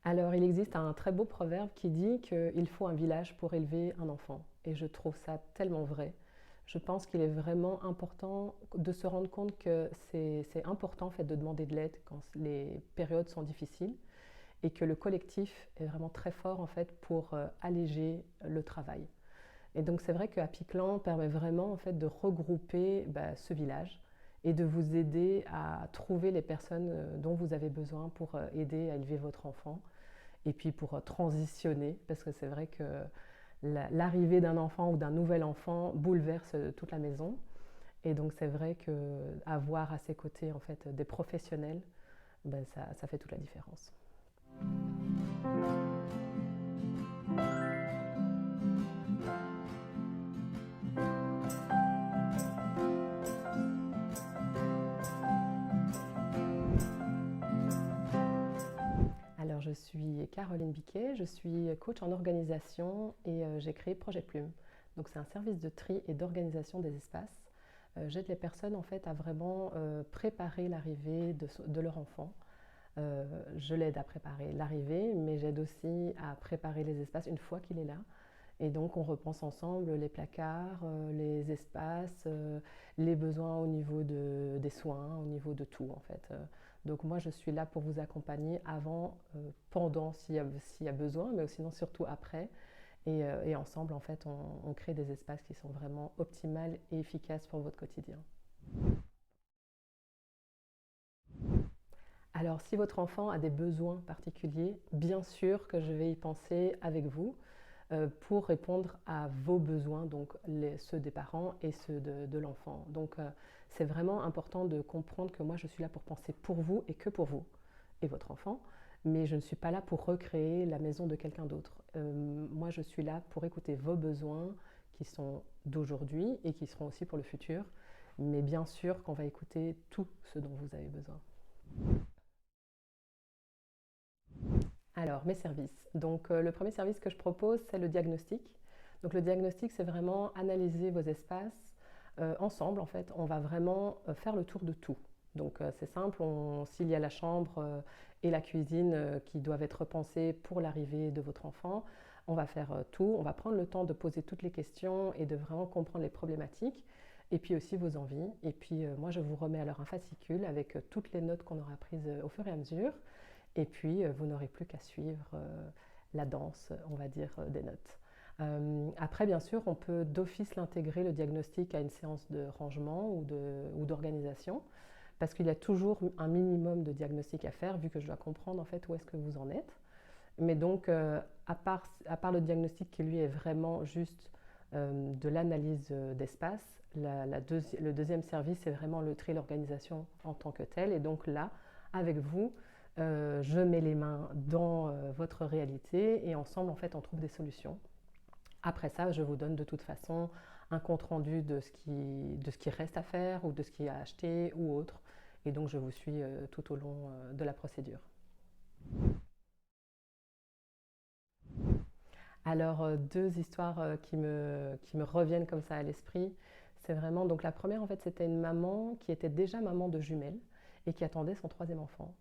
Alors, il existe un très beau proverbe qui dit qu'il faut un village pour élever un enfant. Et je trouve ça tellement vrai. Je pense qu'il est vraiment important de se rendre compte que c'est important en fait, de demander de l'aide quand les périodes sont difficiles et que le collectif est vraiment très fort en fait, pour alléger le travail. Et donc c'est vrai que Happy Clan permet vraiment en fait, de regrouper ce village et de vous aider à trouver les personnes dont vous avez besoin pour aider à élever votre enfant et puis pour transitionner, parce que c'est vrai que l'arrivée d'un enfant ou d'un nouvel enfant bouleverse toute la maison. Et donc c'est vrai qu'avoir à ses côtés en fait, des professionnels, ça fait toute la différence. Alors je suis Caroline Biquet, je suis coach en organisation et j'ai créé Projet Plume. Donc c'est un service de tri et d'organisation des espaces. J'aide les personnes en fait à vraiment préparer l'arrivée de leur enfant. Je l'aide à préparer l'arrivée, mais j'aide aussi à préparer les espaces une fois qu'il est là. Et donc on repense ensemble les placards, les espaces, les besoins au niveau des soins, au niveau de tout en fait. Donc moi je suis là pour vous accompagner avant, pendant s'il y a besoin, mais sinon surtout après. Et ensemble en fait on crée des espaces qui sont vraiment optimales et efficaces pour votre quotidien. Alors si votre enfant a des besoins particuliers, bien sûr que je vais y penser avec vous pour répondre à vos besoins, donc ceux des parents et ceux de l'enfant. Donc c'est vraiment important de comprendre que moi je suis là pour penser pour vous et que pour vous et votre enfant, mais je ne suis pas là pour recréer la maison de quelqu'un d'autre. Moi je suis là pour écouter vos besoins qui sont d'aujourd'hui et qui seront aussi pour le futur, mais bien sûr qu'on va écouter tout ce dont vous avez besoin. Alors, mes services. Donc, le premier service que je propose, c'est le diagnostic. Donc, le diagnostic, c'est vraiment analyser vos espaces ensemble. En fait, on va vraiment faire le tour de tout. Donc, c'est simple. S'il y a la chambre et la cuisine qui doivent être repensées pour l'arrivée de votre enfant, on va faire tout. On va prendre le temps de poser toutes les questions et de vraiment comprendre les problématiques. Et puis aussi vos envies. Et puis, moi, je vous remets alors un fascicule avec toutes les notes qu'on aura prises au fur et à mesure. Et puis, vous n'aurez plus qu'à suivre la danse, on va dire, des notes. Après, bien sûr, on peut d'office l'intégrer, le diagnostic, à une séance de rangement ou d'organisation, parce qu'il y a toujours un minimum de diagnostic à faire, vu que je dois comprendre en fait où est-ce que vous en êtes. Mais donc, à part le diagnostic qui lui est vraiment juste de l'analyse d'espace, le deuxième service, c'est vraiment le tri, l'organisation en tant que tel. Et donc là, avec vous, je mets les mains dans votre réalité et ensemble, en fait, on trouve des solutions. Après ça, je vous donne de toute façon un compte-rendu de ce qui reste à faire ou de ce qui est à acheter ou autre. Et donc, je vous suis tout au long de la procédure. Alors, deux histoires qui me reviennent comme ça à l'esprit. C'est vraiment, donc la première, en fait, c'était une maman qui était déjà maman de jumelles et qui attendait son troisième enfant.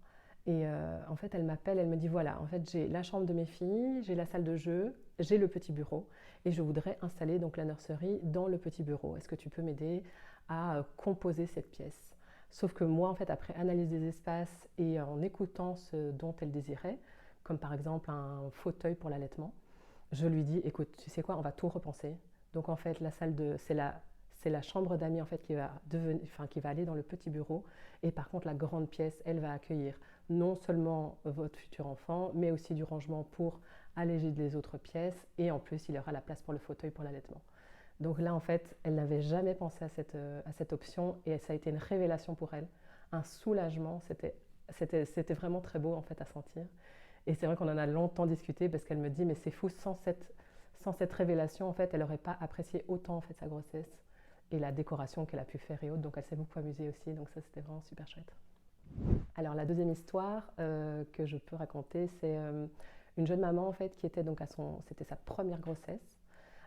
Et en fait, elle m'appelle, elle me dit, voilà, en fait, j'ai la chambre de mes filles, j'ai la salle de jeu, j'ai le petit bureau et je voudrais installer donc la nurserie dans le petit bureau. Est-ce que tu peux m'aider à composer cette pièce? Sauf que moi, en fait, après analyse des espaces et en écoutant ce dont elle désirait, comme par exemple un fauteuil pour l'allaitement, je lui dis, écoute, tu sais quoi, on va tout repenser. Donc en fait, c'est la chambre d'amis en fait qui va aller dans le petit bureau. Et par contre, la grande pièce, elle va accueillir non seulement votre futur enfant, mais aussi du rangement pour alléger les autres pièces. Et en plus, il y aura la place pour le fauteuil pour l'allaitement. Donc là, en fait, elle n'avait jamais pensé à cette option et ça a été une révélation pour elle, un soulagement. C'était vraiment très beau en fait à sentir. Et c'est vrai qu'on en a longtemps discuté parce qu'elle me dit, mais c'est fou, sans cette révélation, en fait, elle n'aurait pas apprécié autant en fait, sa grossesse et la décoration qu'elle a pu faire et autres. Donc elle s'est beaucoup amusée aussi, donc ça c'était vraiment super chouette. Alors la deuxième histoire que je peux raconter, c'est une jeune maman en fait qui était donc c'était sa première grossesse.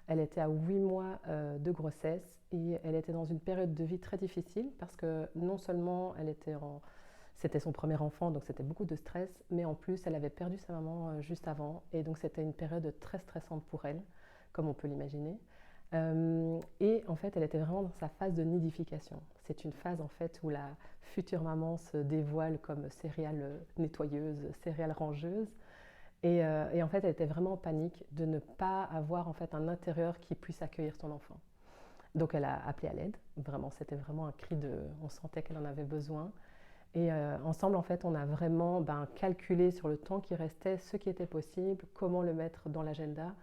Elle était à 8 mois de grossesse et elle était dans une période de vie très difficile parce que non seulement C'était son premier enfant, donc c'était beaucoup de stress, mais en plus, elle avait perdu sa maman juste avant, et donc c'était une période très stressante pour elle, comme on peut l'imaginer. Et en fait, elle était vraiment dans sa phase de nidification. C'est une phase en fait où la future maman se dévoile comme céréale nettoyeuse, céréale rangeuse. Et en fait, elle était vraiment en panique de ne pas avoir en fait un intérieur qui puisse accueillir son enfant. Donc elle a appelé à l'aide. Vraiment, c'était vraiment un cri de... On sentait qu'elle en avait besoin. Et ensemble, en fait, on a vraiment calculé sur le temps qui restait ce qui était possible, comment le mettre dans l'agenda,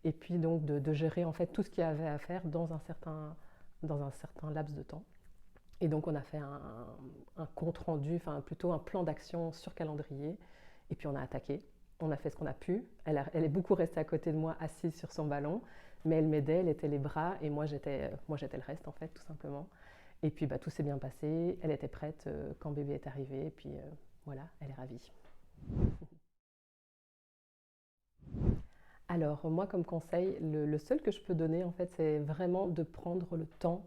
et puis donc de gérer en fait tout ce qu'il y avait à faire dans un certain laps de temps. Et donc on a fait un compte rendu, enfin plutôt un plan d'action sur calendrier, et puis on a attaqué. On a fait ce qu'on a pu. Elle est beaucoup restée à côté de moi, assise sur son ballon, mais elle m'aidait, elle était les bras, et moi j'étais le reste en fait, tout simplement. Et puis tout s'est bien passé, elle était prête quand bébé est arrivé, et puis voilà, elle est ravie. Alors moi comme conseil, le seul que je peux donner en fait, c'est vraiment de prendre le temps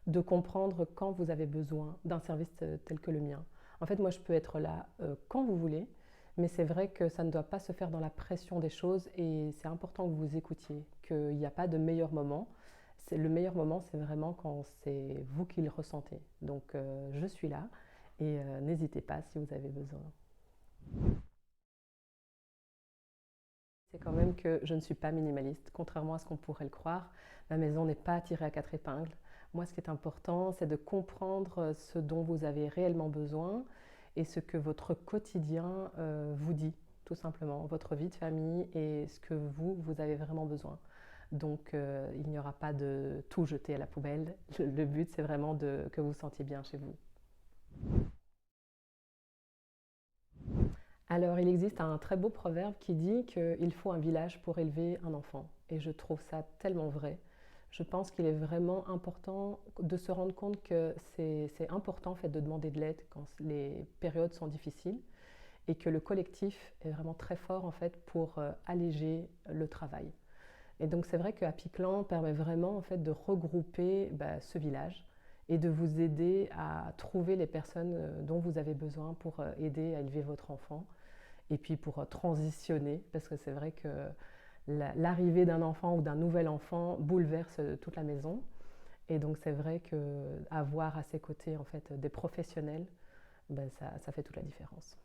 de comprendre quand vous avez besoin d'un service tel que le mien. En fait, moi je peux être là quand vous voulez, mais c'est vrai que ça ne doit pas se faire dans la pression des choses, et c'est important que vous écoutiez, qu'il n'y a pas de meilleur moment. Le meilleur moment, c'est vraiment quand c'est vous qui le ressentez. Donc je suis là, et n'hésitez pas si vous avez besoin. C'est quand même que je ne suis pas minimaliste, contrairement à ce qu'on pourrait le croire. Ma maison n'est pas tirée à quatre épingles. Moi, ce qui est important, c'est de comprendre ce dont vous avez réellement besoin et ce que votre quotidien vous dit, tout simplement, votre vie de famille et ce que vous avez vraiment besoin. Donc, il n'y aura pas de tout jeter à la poubelle. Le but, c'est vraiment que vous vous sentiez bien chez vous. Alors, il existe un très beau proverbe qui dit qu'il faut un village pour élever un enfant. Et je trouve ça tellement vrai. Je pense qu'il est vraiment important de se rendre compte que c'est important en fait, de demander de l'aide quand les périodes sont difficiles, et que le collectif est vraiment très fort en fait, pour alléger le travail. Et donc c'est vrai que Happy Clan permet vraiment en fait, de regrouper ce village et de vous aider à trouver les personnes dont vous avez besoin pour aider à élever votre enfant, et puis pour transitionner, parce que c'est vrai que l'arrivée d'un enfant ou d'un nouvel enfant bouleverse toute la maison. Et donc c'est vrai qu'avoir à ses côtés en fait, des professionnels, ça fait toute la différence.